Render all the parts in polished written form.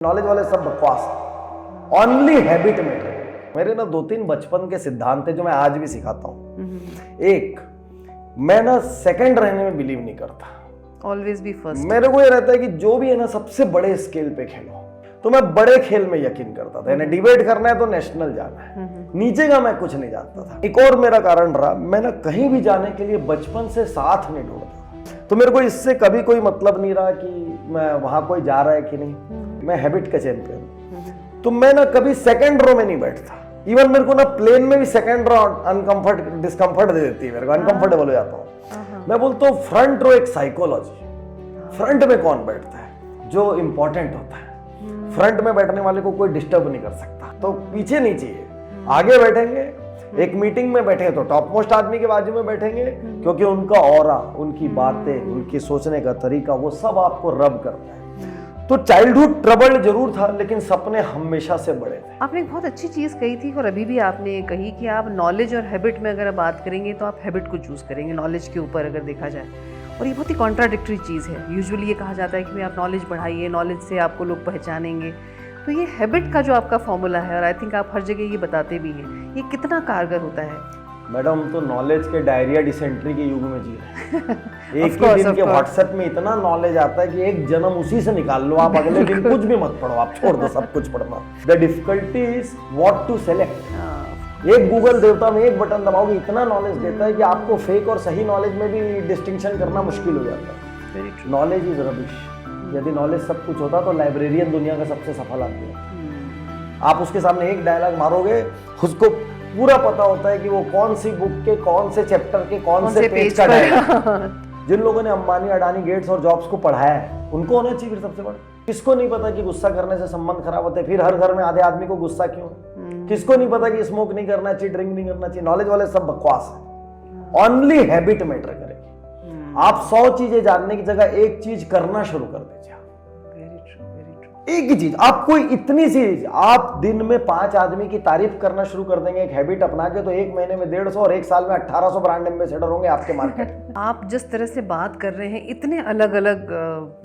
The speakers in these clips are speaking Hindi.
नॉलेज वाले सब बकवास, ओनली हैबिट मैटर। मेरे ना 2-3 बचपन के सिद्धांत है जो मैं आज भी सिखाता हूँ। एक, मैं ना सेकंड रहने में बिलीव नहीं करता, ऑलवेज बी फर्स्ट। मेरे को ये रहता है कि जो भी है ना सबसे बड़े स्केल पे खेलो। तो मैं बड़े खेल में यकीन करता था, डिबेट करना है तो नेशनल जाना है, नीचे का मैं कुछ नहीं जानता था। एक और मेरा कारण रहा, मैं ना कहीं भी जाने के लिए बचपन से साथ नहीं ढूंढता, तो मेरे को इससे कभी कोई मतलब नहीं रहा कि मैं वहां कोई जा रहा है कि नहीं। मैं हैबिट का चैंपियन हूं, तो मैं ना कभी सेकंड रो में नहीं बैठता। इवन मेरे को ना प्लेन में भी सेकंड रो डिस्कंफर्ट दे देती है, मेरे को अनकंफर्टेबल हो जाता हूँ। मैं बोलता हूँ फ्रंट रो एक साइकोलॉजी। फ्रंट में कौन बैठता है? जो इंपॉर्टेंट होता है। फ्रंट में बैठने वाले को कोई डिस्टर्ब नहीं कर सकता, तो पीछे नहीं चाहिए, आगे बैठेंगे। एक मीटिंग में बैठे तो टॉप मोस्ट आदमी के बाजू में बैठेंगे, क्योंकि उनका ऑरा, उनकी बातें, उनकी सोचने का तरीका, वो सब आपको रब करता है। तो चाइल्डहुड ट्रबल्ड जरूर था, लेकिन सपने हमेशा से बड़े थे। आपने एक बहुत अच्छी चीज़ कही थी और अभी भी आपने कही कि आप नॉलेज और हैबिट में अगर बात करेंगे तो आप हैबिट को चूज़ करेंगे नॉलेज के ऊपर अगर देखा जाए। और ये बहुत ही कॉन्ट्राडिक्टरी चीज़ है। यूजुअली ये कहा जाता है कि भाई आप नॉलेज बढ़ाइए, नॉलेज से आपको लोग पहचानेंगे। तो ये हैबिट का जो आपका फॉर्मूला है, और आई थिंक आप हर जगह ये बताते भी हैं, ये कितना कारगर होता है? मैडम, तो नॉलेज के डायरिया डिसेंट्री के युग में जी रहे। एक ही दिन के व्हाट्सएप में इतना नॉलेज आता है कि एक जन्म उसी से निकाल लो, आप अगले दिन कुछ भी मत पढ़ो, आप छोड़ दो सब कुछ पढ़ना। The difficulty is what to select. एक गूगल देवता में एक बटन दबाओगे, इतना नॉलेज देता है कि आपको फेक और सही नॉलेज में भी डिस्टिंक्शन करना मुश्किल हो जाता है। Knowledge is rubbish. यदि नॉलेज सब कुछ होता तो लाइब्रेरियन दुनिया का सबसे सफल आदमी है। आप उसके सामने एक डायलॉग मारोगे, उसको पूरा पता होता है कि वो कौन सी बुक के कौन से चैप्टर के कौन से पेज का डायलॉग। जिन लोगों ने अंबानी, अडानी, गेट्स और जॉब्स को पढ़ाया है, उनको होना चाहिए फिर सबसे बड़ा। किसको नहीं पता कि गुस्सा करने से संबंध खराब होते हैं? फिर हर घर में आधे आदमी को गुस्सा क्यों? किसको नहीं पता कि स्मोक नहीं करना चाहिए, ड्रिंक नहीं करना चाहिए? नॉलेज वाले सब बकवास है। ओनली हैबिट मैटर करेगी। आप 100 चीजें जानने की जगह एक चीज करना शुरू कर दीजिए। एक ही चीज, आप कोई इतनी सी, आप दिन में 5 आदमी की तारीफ करना शुरू कर देंगे एक हैबिट अपना के, तो एक महीने में 150 और एक साल में 1800 ब्रांड एम्बेसडर होंगे आपके मार्केट। आप जिस तरह से बात कर रहे हैं, इतने अलग अलग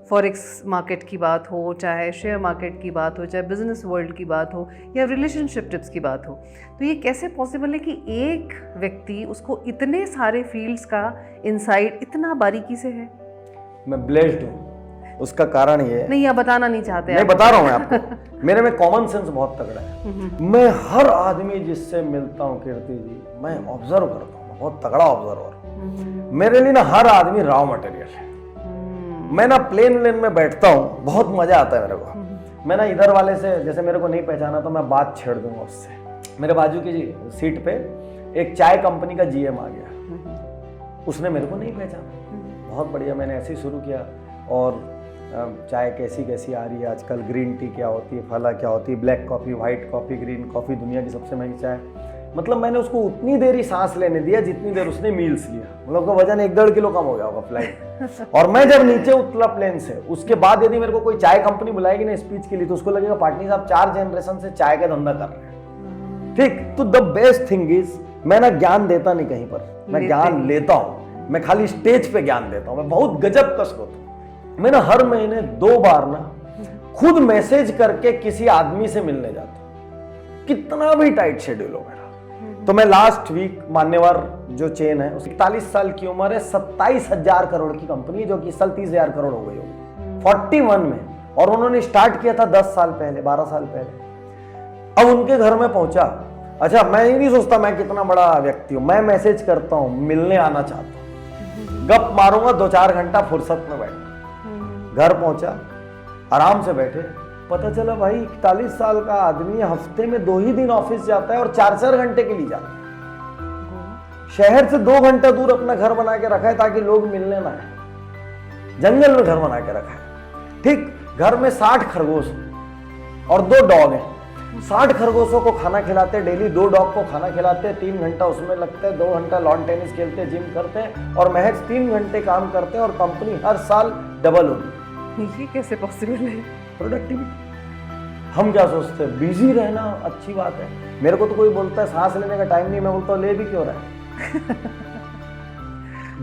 फॉरेक्स मार्केट की बात हो, चाहे शेयर मार्केट की बात हो, चाहे बिजनेस वर्ल्ड की बात हो, या रिलेशनशिप टिप्स की बात हो, तो ये कैसे पॉसिबल है कि एक व्यक्ति उसको इतने सारे फील्ड्स का इंसाइट इतना बारीकी से है? मैं ब्लेस्ड हूँ। उसका कारण ये है, नहीं, आप बताना नहीं चाहते? मैं बता रहा हूँ मैं आपको। मेरे में कॉमन सेंस बहुत तगड़ा है। मैं हर आदमी जिससे मिलता हूँ कीर्ति जी, मैं ऑब्जर्व करता हूँ, बहुत तगड़ा ऑब्जर्वर। मेरे लिए ना हर आदमी रॉ मटेरियल है। मैं ना प्लेन में बैठता हूँ, बहुत मजा आता है मेरे को। मैं ना इधर वाले से, जैसे मेरे को नहीं पहचाना तो मैं बात छेड़ दूंगा उससे। मेरे बाजू की सीट पे एक चाय कंपनी का जीएम आ गया, उसने मेरे को नहीं पहचाना। बहुत बढ़िया, मैंने ऐसे ही शुरू किया। और चाय कैसी कैसी आ रही है आजकल, ग्रीन टी क्या होती है, फला क्या होती है, black coffee, white coffee, green coffee, दुनिया की सबसे महंगी चाय। मतलब मैंने उसको उतनी देर ही सांस लेने दिया जितनी देर उसने मील्स लिया। मतलब उसका वजन 1-1.5 किलो कम हो गया होगा फ्लाइट। और मैं जब नीचे उतरा प्लेन से, उसके बाद यदि मेरे को कोई चाय कंपनी बुलाएगी ना स्पीच के लिए, तो उसको लगेगा पाटनी साहब 4 जनरेशन से चाय का धंधा कर रहे हैं। ठीक, तो द बेस्ट थिंग इज, मैं ना ज्ञान देता नहीं कहीं पर, मैं ज्ञान लेता हूँ। मैं खाली स्टेज पे ज्ञान देता हूँ। मैं बहुत गजब कष्ट होता हूँ। मैं ना हर महीने 2 बार ना खुद मैसेज करके किसी आदमी से मिलने जाता हूं, कितना भी टाइट शेड्यूल हो मेरा। तो मैं लास्ट वीक, मान्यवर जो चेन है, 41 साल की उम्र है, 27,000 करोड़ की कंपनी है, जो कि इस साल 30,000 करोड़ हो गई होगी 41 में। और उन्होंने स्टार्ट किया था 10 साल पहले, 12 साल पहले। अब उनके घर में पहुंचा। अच्छा, मैं ही नहीं सोचता मैं कितना बड़ा व्यक्ति हूं, मैं मैसेज करता हूं, मिलने आना चाहता हूं, गप मारूंगा 2-4 घंटा फुर्सत में बैठ। घर पहुंचा, आराम से बैठे, पता चला भाई 41 साल का आदमी हफ्ते में 2 ही दिन ऑफिस जाता है और 4-4 घंटे के लिए जाता है। शहर से 2 घंटा दूर अपना घर बना के रखा है ताकि लोग मिलने ना आए। जंगल में घर बना के रखा है। ठीक, घर में 60 खरगोश और 2 डॉग हैं। 60 खरगोशों को खाना खिलाते डेली, 2 डॉग को खाना खिलाते, 3 घंटा उसमें लगता है, 2 घंटा लॉन टेनिस खेलते, जिम करते, और महज 3 घंटे काम करते, और कंपनी हर साल डबल होगी। ये कैसे पॉसिबल है? प्रोडक्टिविटी। हम क्या सोचते हैं, बिजी रहना अच्छी बात है। मेरे को तो कोई बोलता है सांस लेने का टाइम नहीं, मैं बोलता हूँ ले भी क्यों रहा है।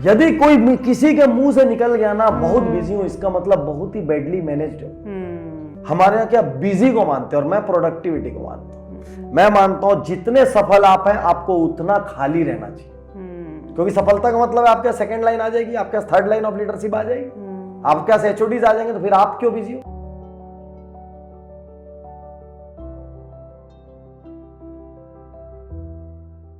यदि कोई किसी के मुंह से निकल गया ना बहुत बिजी हूं, इसका मतलब बहुत ही बैडली मैनेज्ड है। हमारे यहाँ क्या बिजी को मानते हैं और मैं प्रोडक्टिविटी को मानता हूँ। मैं मानता हूँ जितने सफल आप हैं आपको उतना खाली रहना चाहिए, क्योंकि सफलता का मतलब है आपके सेकंड लाइन आ जाएगी, आपके थर्ड लाइन ऑफ लीडरशिप आ जाएगी, आपके पास एचओडीज आ जाएंगे, तो फिर आप क्यों बिजी हो।